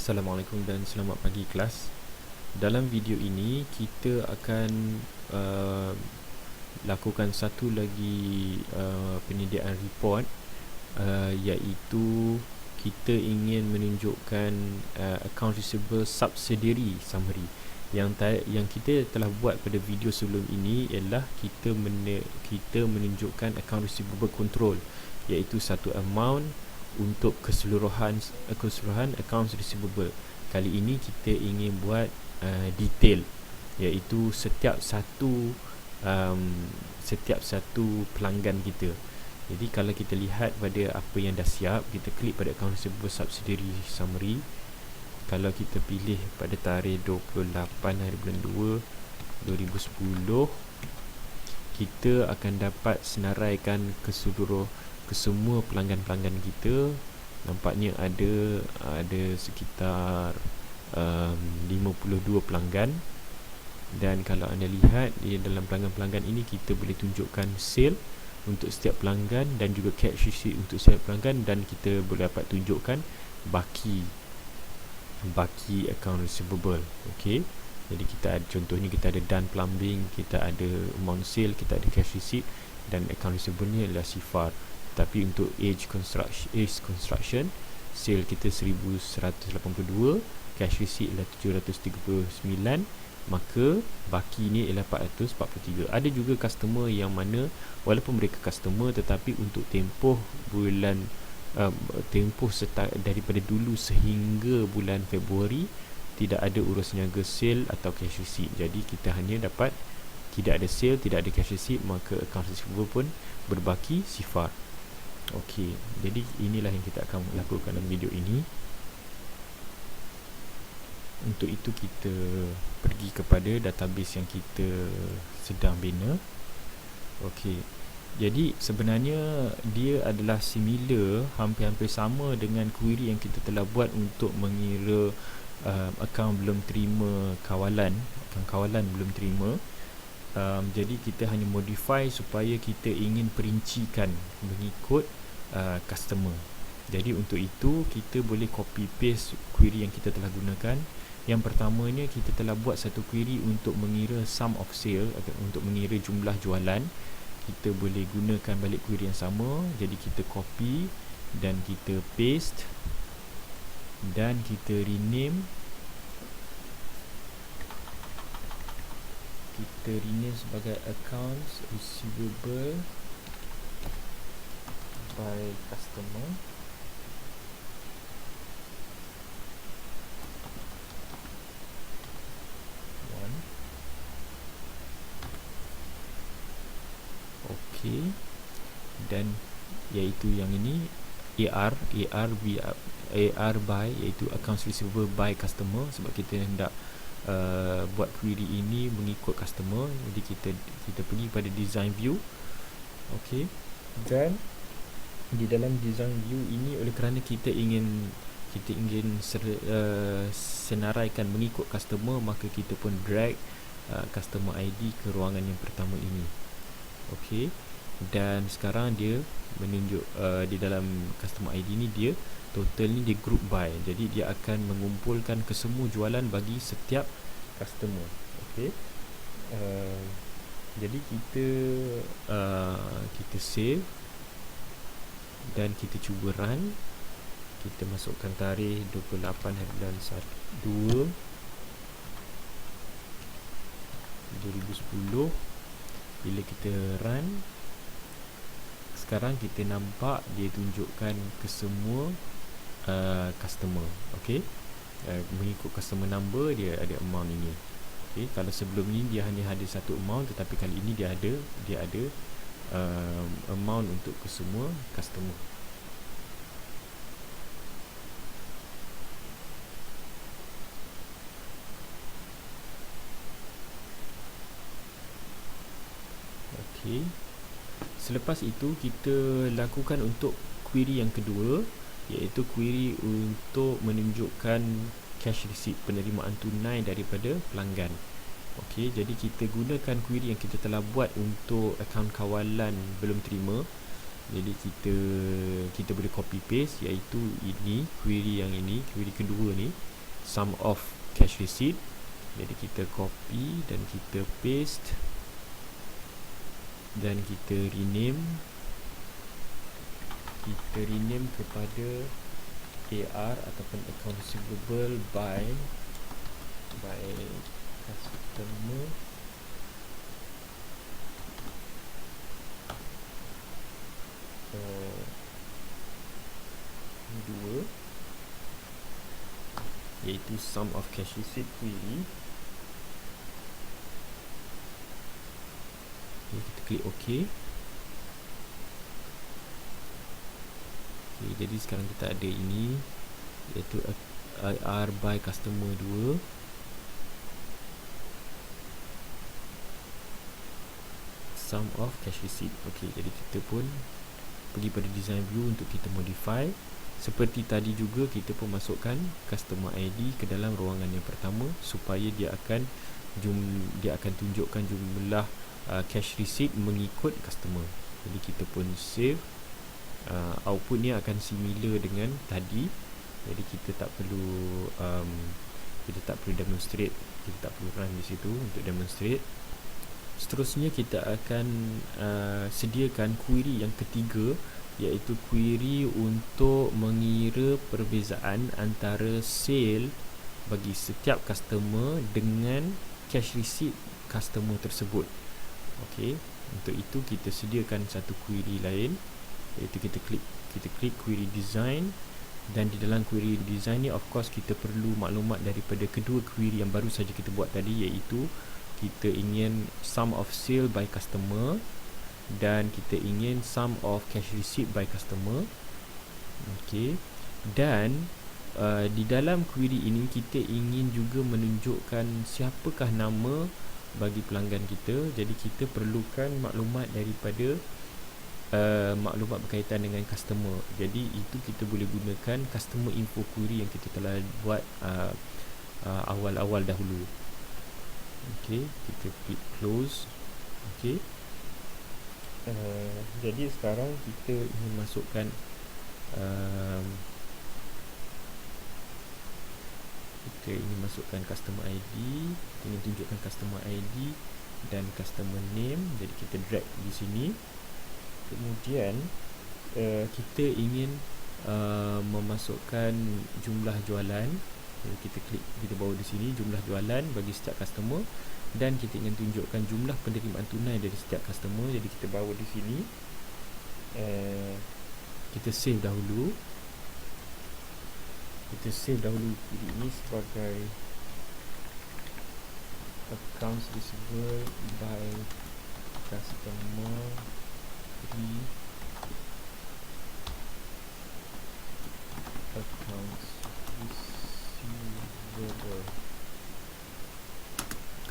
Assalamualaikum dan selamat pagi kelas. Dalam video ini kita akan lakukan satu lagi penyediaan report, iaitu kita ingin menunjukkan account receivable subsidiary summary. Yang kita telah buat pada video sebelum ini ialah kita menunjukkan account receivable control, iaitu satu amount untuk keseluruhan accounts receivable. Kali ini kita ingin buat detail, iaitu setiap satu pelanggan kita. Jadi kalau kita lihat pada apa yang dah siap, kita klik pada account receivable subsidiary summary. Kalau kita pilih pada tarikh 28 hari bulan 2 2010, kita akan dapat senaraikan ke semua pelanggan-pelanggan kita. Nampaknya ada sekitar 52 pelanggan. Dan kalau anda lihat di dalam pelanggan-pelanggan ini, kita boleh tunjukkan sale untuk setiap pelanggan dan juga cash receipt untuk setiap pelanggan, dan kita boleh dapat tunjukkan baki account receivable. Okey, jadi kita ada, contohnya kita ada done plumbing, kita ada amount sale, kita ada cash receipt, dan account receivable ni adalah sifar. Tapi untuk Age Construction, sale kita 1182, cash receipt ialah 739, maka baki ni ialah 443. Ada juga customer yang mana walaupun mereka customer, tetapi untuk tempoh daripada dulu sehingga bulan Februari tidak ada urus niaga sale atau cash receipt. Jadi kita hanya dapat tidak ada sale, tidak ada cash receipt, maka account receivable pun berbaki sifar. Okey, jadi inilah yang kita akan lakukan dalam video ini. Untuk itu kita pergi kepada database yang kita sedang bina. Okey, jadi sebenarnya dia adalah similar, hampir-hampir sama dengan query yang kita telah buat untuk mengira akaun belum terima kawalan, belum terima. Jadi kita hanya modify supaya kita ingin perincikan mengikut customer. Jadi untuk itu kita boleh copy paste query yang kita telah gunakan. Yang pertamanya, kita telah buat satu query untuk mengira sum of sale, untuk mengira jumlah jualan. Kita boleh gunakan balik query yang sama. Jadi kita copy dan kita paste dan kita rename. Kita rename sebagai accounts receivable by customer. Okey, dan iaitu yang ini AR by, iaitu accounts receivable by customer, sebab kita hendak buat query ini mengikut customer. Jadi kita pergi pada design view. Okey, dan di dalam design view ini, oleh kerana kita ingin senaraikan mengikut customer, maka kita pun drag customer ID ke ruangan yang pertama ini. Okey, dan sekarang dia menunjuk di dalam customer ID ni, dia total ni dia group by. Jadi dia akan mengumpulkan kesemua jualan bagi setiap customer. Okey, jadi kita save dan kita cuba run. Kita masukkan tarikh 28 hari bulan 2 2010. Bila kita run, sekarang kita nampak dia tunjukkan ke semua customer. Okey, mengikut customer number dia ada amount ini. Okey, kalau sebelum ni dia hanya ada satu amount, tetapi kali ini dia ada amount untuk kesemua customer. Okey, selepas itu kita lakukan untuk query yang kedua, iaitu query untuk menunjukkan cash receipt, penerimaan tunai daripada pelanggan. Okey, jadi kita gunakan query yang kita telah buat untuk akaun kawalan belum terima. Jadi kita boleh copy paste, iaitu ini query yang ini, query kedua ni. sum of cash receipt. Jadi kita copy dan kita paste dan kita rename kepada AR ataupun account receivable by customer dua, iaitu sum of cash receipt query. Okay, kita klik OK. Okay, jadi sekarang kita ada ini, iaitu AR by customer 2. Sum of cash receipt. Okay, jadi kita pun pergi pada design view untuk kita modify. Seperti tadi juga, kita pun masukkan customer ID ke dalam ruangan yang pertama supaya dia akan tunjukkan jumlah cash receipt mengikut customer. Jadi kita pun save. Outputnya akan similar dengan tadi. Jadi kita tak perlu demonstrate, kita tak perlu run di situ untuk demonstrate. Seterusnya kita akan sediakan query yang ketiga, iaitu query untuk mengira perbezaan antara sale bagi setiap customer dengan cash receipt customer tersebut. Okey, untuk itu kita sediakan satu query lain, iaitu kita klik query design. Dan di dalam query design ni, of course, kita perlu maklumat daripada kedua query yang baru saja kita buat tadi, iaitu kita ingin sum of sale by customer dan kita ingin sum of cash receipt by customer. Okey, dan di dalam query ini kita ingin juga menunjukkan siapakah nama bagi pelanggan kita. Jadi kita perlukan maklumat daripada maklumat berkaitan dengan customer. Jadi itu kita boleh gunakan customer info query yang kita telah buat awal-awal dahulu. Okey, kita klik close. Okey, jadi sekarang kita ingin masukkan customer ID. Kita ingin tunjukkan customer ID dan customer name. Jadi kita drag di sini. Kemudian kita ingin memasukkan jumlah jualan. Jadi kita bawa di sini jumlah jualan bagi setiap customer, dan kita ingin tunjukkan jumlah penerimaan tunai dari setiap customer. Jadi kita bawa di sini. Kita save dahulu. Ini sebagai accounts receivable by customer 3, accounts receivable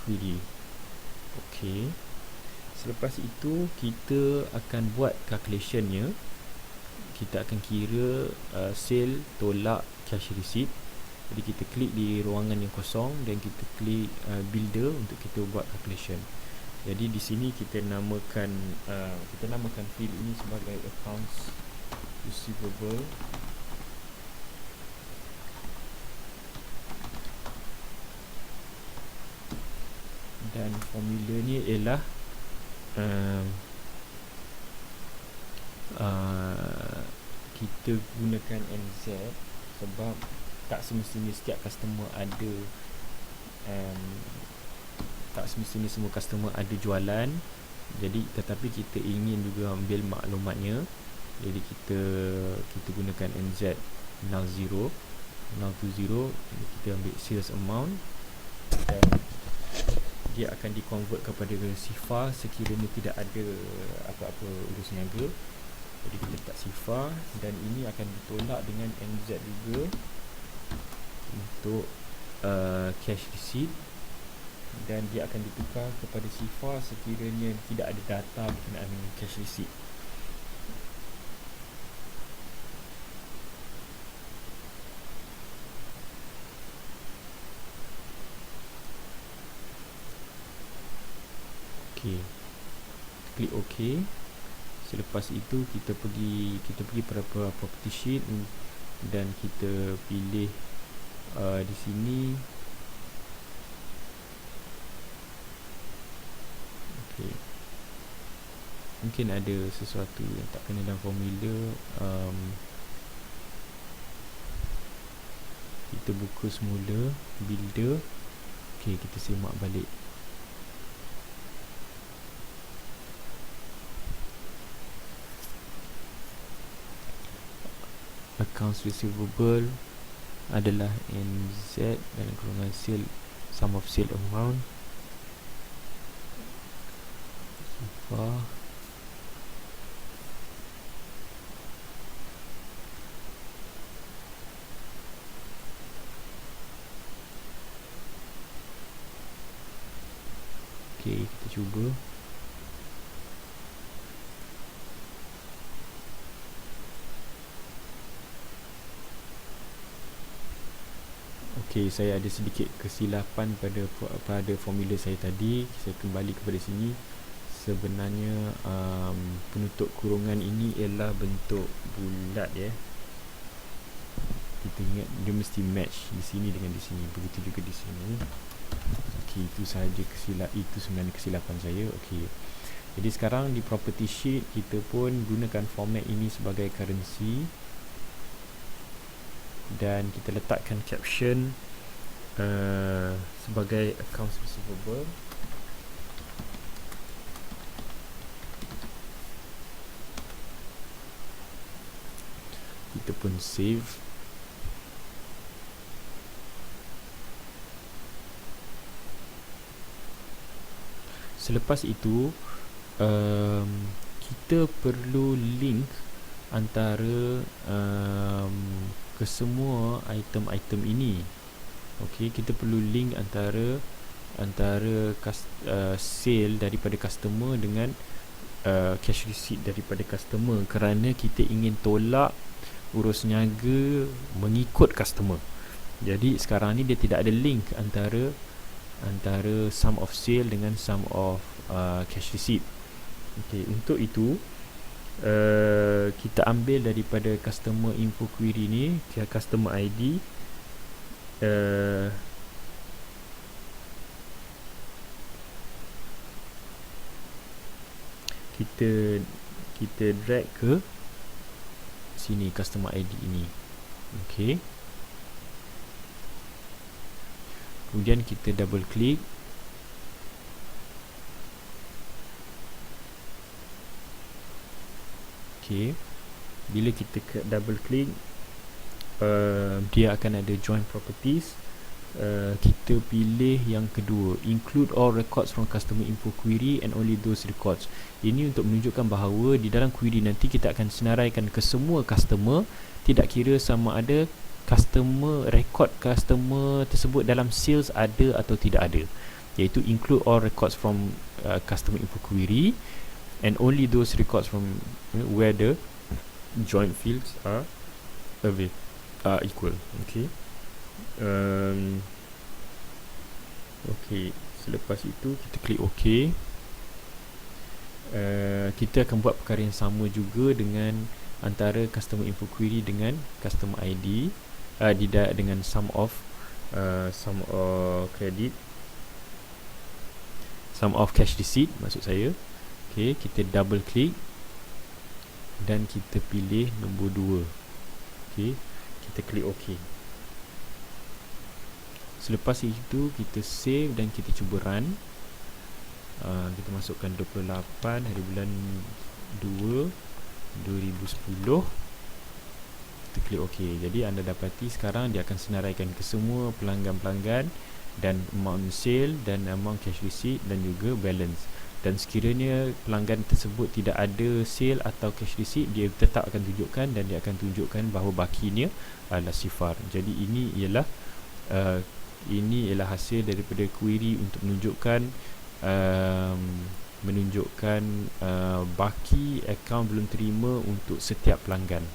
query. Okey, selepas itu kita akan buat calculationnya. Kita akan kira sale tolak cash receipt. Jadi kita klik di ruangan yang kosong dan kita klik builder untuk kita buat calculation. Jadi di sini kita namakan field ini sebagai accounts receivable. Dan formula ni ialah kita gunakan NZ sebab tak semestinya setiap customer ada semua customer ada jualan. Jadi tetapi kita ingin juga ambil maklumatnya. Jadi kita gunakan NZ null to zero. Kita ambil sales amount dan dia akan dikonvert kepada sifar sekiranya tidak ada apa-apa urus niaga. Jadi kita letak sifar dan ini akan ditolak dengan NZ juga untuk cash receipt, dan dia akan ditukar kepada sifar sekiranya tidak ada data berkenaan dengan cash receipt. Okey, klik OK. Selepas itu kita pergi pada property sheet dan kita pilih di sini. Okay. Mungkin ada sesuatu yang tak kena dalam formula. Kita buka semula builder. Okay, kita semak balik. Accounts receivable adalah NZ dalam golongan sale, sum of sale amount. Sifar. Okay, kita cuba. Okay, saya ada sedikit kesilapan pada formula saya tadi. Saya kembali kepada sini. Sebenarnya penutup kurungan ini ialah bentuk bulat ya. Kita ingat dia mesti match di sini dengan di sini. Begitu juga di sini. Okay, itu sahaja itu sebenarnya kesilapan saya. Okay. Jadi sekarang di property sheet kita pun gunakan format ini sebagai currency. Dan kita letakkan caption sebagai accounts receivable. Kita pun save. Selepas itu kita perlu link antara kesemua item-item ini. Okey, kita perlu link antara sale daripada customer dengan cash receipt daripada customer, kerana kita ingin tolak urus niaga mengikut customer. Jadi sekarang ni dia tidak ada link antara sum of sale dengan sum of cash receipt. Okey, untuk itu kita ambil daripada customer info query ni, customer ID, kita drag ke sini customer ID ini. Okey, kemudian kita double click. Okey, bila kita double click, dia akan ada join properties. Kita pilih yang kedua, include all records from customer info query and only those records. Ini untuk menunjukkan bahawa di dalam query nanti kita akan senaraikan ke semua customer, tidak kira sama ada record customer tersebut dalam sales ada atau tidak ada, iaitu include all records from customer info query and only those records from where the joint fields are equal. Okay. Okay, selepas itu kita klik OK. Kita akan buat perkara yang sama juga dengan antara customer info query dengan customer ID, dengan sum of credit, sum of cash receipt maksud saya. Okay, kita double click dan kita pilih nombor 2. Okay, kita klik OK. Selepas itu kita save dan kita cuba run. Kita masukkan 28 hari bulan 2 2010. Kita klik OK. Jadi anda dapati sekarang dia akan senaraikan ke semua pelanggan-pelanggan dan amount sale dan amount cash receipt dan juga balance. Dan sekiranya pelanggan tersebut tidak ada sale atau cash receipt, dia tetap akan tunjukkan, dan dia akan tunjukkan bahawa bakinya adalah sifar. Jadi ini ialah hasil daripada query untuk menunjukkan baki akaun belum terima untuk setiap pelanggan.